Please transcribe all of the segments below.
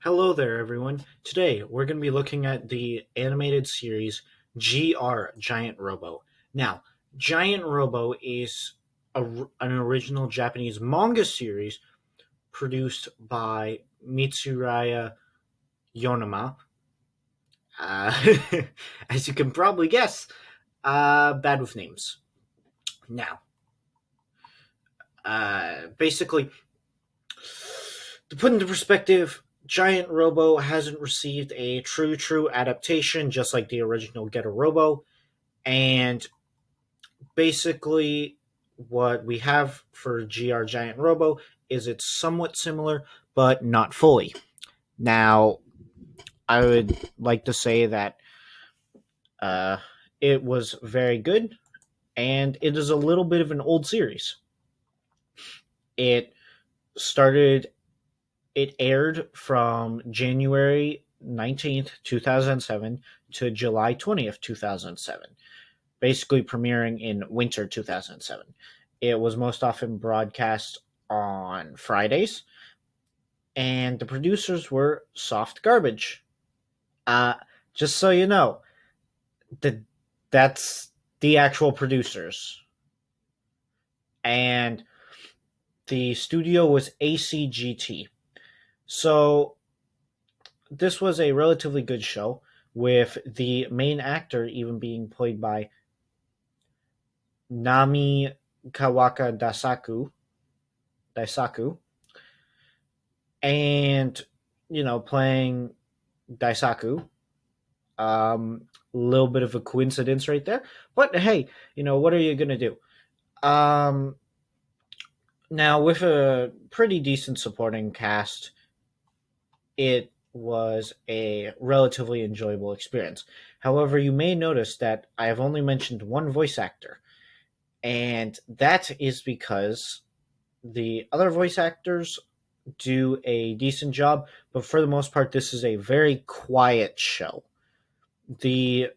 Hello there, everyone. Today, we're going to be looking at the animated series GR Giant Robo. Now, Giant Robo is an original Japanese manga series produced by Mitsuraya Yonama. Uh, as you can probably guess, bad with names. Now, basically, to put into perspective, Giant Robo hasn't received a true adaptation, just like the original Get a Robo. And basically, what we have for GR Giant Robo is it's somewhat similar, but not fully. Now, I would like to say that uh, it was very good, and it is a little bit of an old series. It started, it aired from January 19th, 2007 to July 20th, 2007, basically premiering in winter 2007. It was most often broadcast on Fridays, and the producers were Soft Garbage. Uh, just so you know, the, that's the actual producers. And the studio was ACGT. So this was a relatively good show, with the main actor even being played by Nami Kawaka Daisaku, and playing Daisaku. A little bit of a coincidence right there, but hey, what are you gonna do? Um, Now with a pretty decent supporting cast, it was a relatively enjoyable experience. However, you may notice that I have only mentioned one voice actor, and that is because the other voice actors do a decent job, but for the most part, this is a very quiet show. The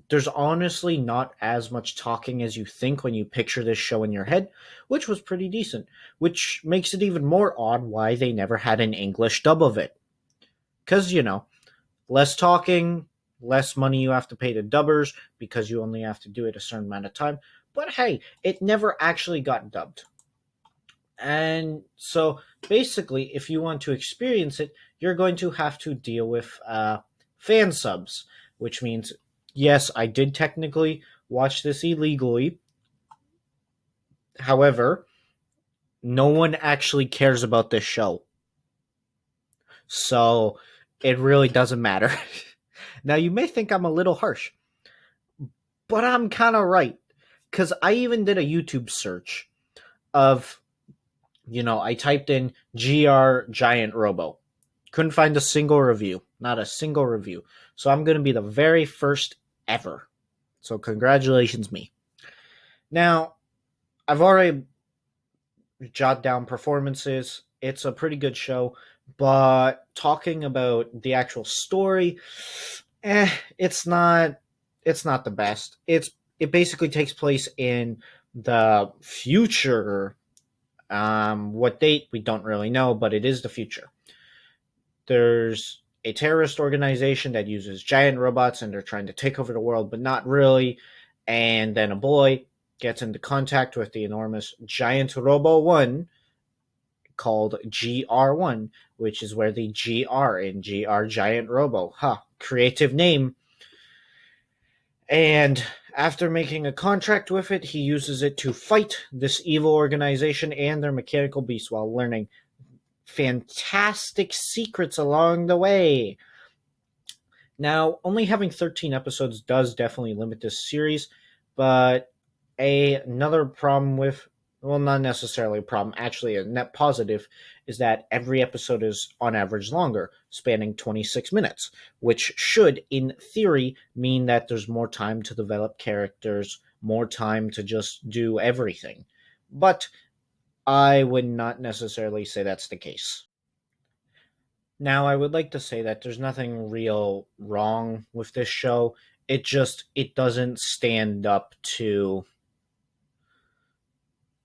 There's honestly not as much talking as you think when you picture this show in your head, which was pretty decent, which makes it even more odd why they never had an English dub of it. Because, less talking, less money you have to pay to dubbers because you only have to do it a certain amount of time. But hey, it never actually got dubbed. And so basically, if you want to experience it, you're going to have to deal with fan subs, which means, yes, I did technically watch this illegally. However, no one actually cares about this show. So it really doesn't matter. Now, you may think I'm a little harsh, but I'm kind of right. Because I even did a YouTube search of, I typed in GR Giant Robo. Couldn't find a single review. Not a single review. So I'm going to be the very first ever. So congratulations, me. Now, I've already jotted down performances. It's a pretty good show, but talking about the actual story, it's not the best. It basically takes place in the future. What date we don't really know, but it is the future. There's a terrorist organization that uses giant robots and they're trying to take over the world, but not really. And then a boy gets into contact with the enormous Giant Robo 1 called GR1, which is where the GR in GR Giant Robo. Creative name. And after making a contract with it, he uses it to fight this evil organization and their mechanical beasts while learning fantastic secrets along the way. Now, only having 13 episodes does definitely limit this series, but another problem with, well, not necessarily a problem, actually a net positive, is that every episode is on average longer, spanning 26 minutes, which should, in theory, mean that there's more time to develop characters, more time to just do everything. But I would not necessarily say that's the case. Now, I would like to say that there's nothing real wrong with this show. It doesn't stand up to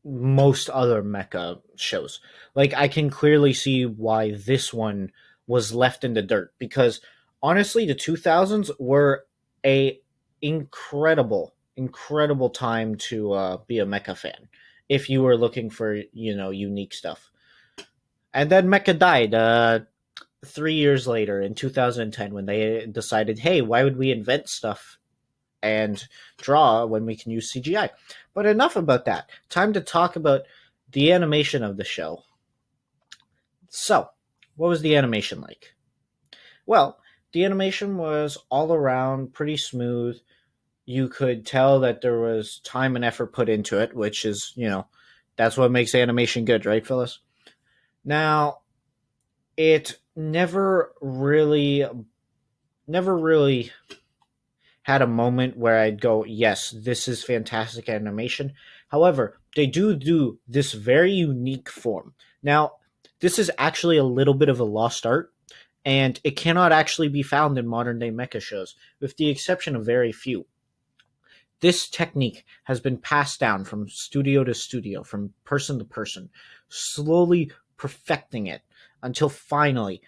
most other mecha shows. Like, I can clearly see why this one was left in the dirt, because honestly the 2000s were a incredible time to be a Mecha fan if you were looking for unique stuff. And then Mecha died 3 years later in 2010 when they decided, hey, why would we invent stuff and draw when we can use CGI? But enough about that. Time to talk about the animation of the show. So, what was the animation like? Well, the animation was all around pretty smooth. You could tell that there was time and effort put into it, which is, that's what makes animation good, right, Phyllis? Now, it never really had a moment where I'd go, yes, this is fantastic animation. However, they do this very unique form. Now, this is actually a little bit of a lost art, and it cannot actually be found in modern day mecha shows, with the exception of very few. This technique has been passed down from studio to studio, from person to person, slowly perfecting it until finally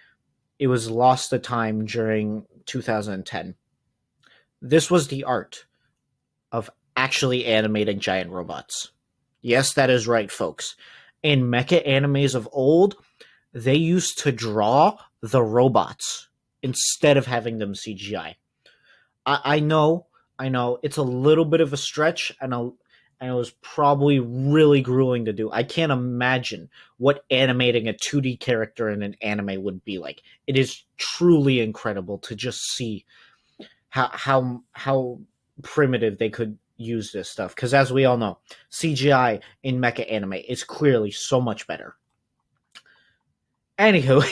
it was lost to time during 2010. This was the art of actually animating giant robots. Yes, that is right, folks. In mecha animes of old, they used to draw the robots instead of having them CGI. I know, it's a little bit of a stretch, and it was probably really grueling to do. I can't imagine what animating a 2D character in an anime would be like. It is truly incredible to just see how primitive they could use this stuff. Because as we all know, CGI in mecha anime is clearly so much better. Anywho,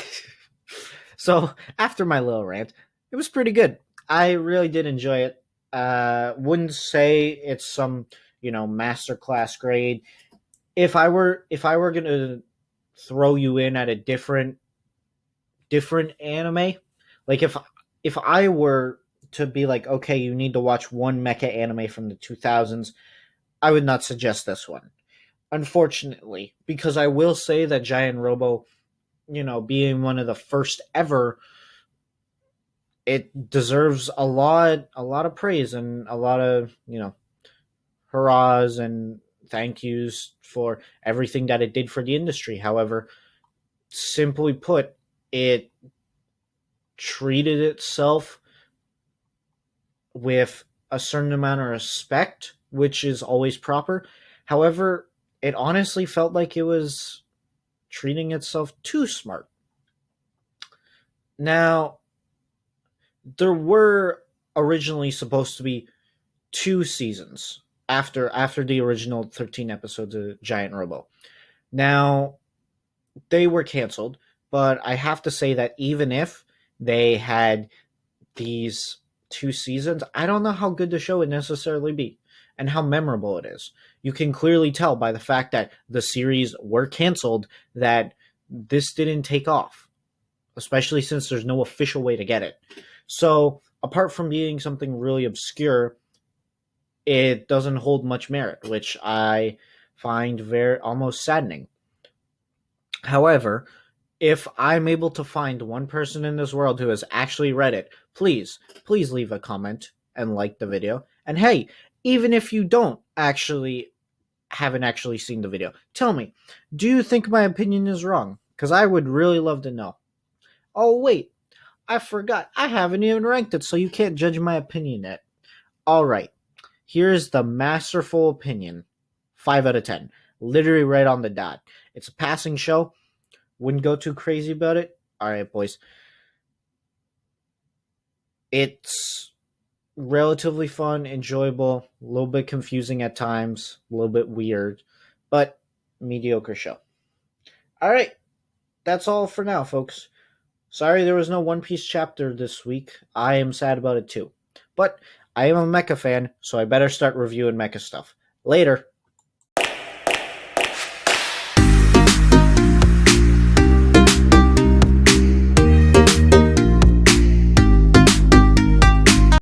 so after my little rant, it was pretty good. I really did enjoy it. Wouldn't say it's some masterclass grade. If I were gonna throw you in at a different anime, like if I were to be like, okay, you need to watch one mecha anime from the 2000s, I would not suggest this one, unfortunately, because I will say that Giant Robo, being one of the first ever, it deserves a lot of praise and a lot of hurrahs and thank yous for everything that it did for the industry. However, simply put, it treated itself with a certain amount of respect, which is always proper. However, it honestly felt like it was treating itself too smart. Now, there were originally supposed to be 2 seasons after the original 13 episodes of Giant Robo. Now, they were canceled, but I have to say that even if they had these 2 seasons, I don't know how good the show would necessarily be and how memorable it is. You can clearly tell by the fact that the series were canceled that this didn't take off, especially since there's no official way to get it. So, apart from being something really obscure, it doesn't hold much merit, which I find very almost saddening. However, if I'm able to find one person in this world who has actually read it, please leave a comment and like the video. And hey, even if you haven't actually seen the video, tell me, do you think my opinion is wrong? Because I would really love to know. Oh wait, I forgot. I haven't even ranked it, so you can't judge my opinion yet. Alright, here's the masterful opinion. 5 out of 10. Literally right on the dot. It's a passing show. Wouldn't go too crazy about it. Alright, boys. It's relatively fun, enjoyable, a little bit confusing at times, a little bit weird, but mediocre show. Alright, that's all for now, folks. Sorry there was no One Piece chapter this week. I am sad about it too. But I am a mecha fan, so I better start reviewing mecha stuff. Later.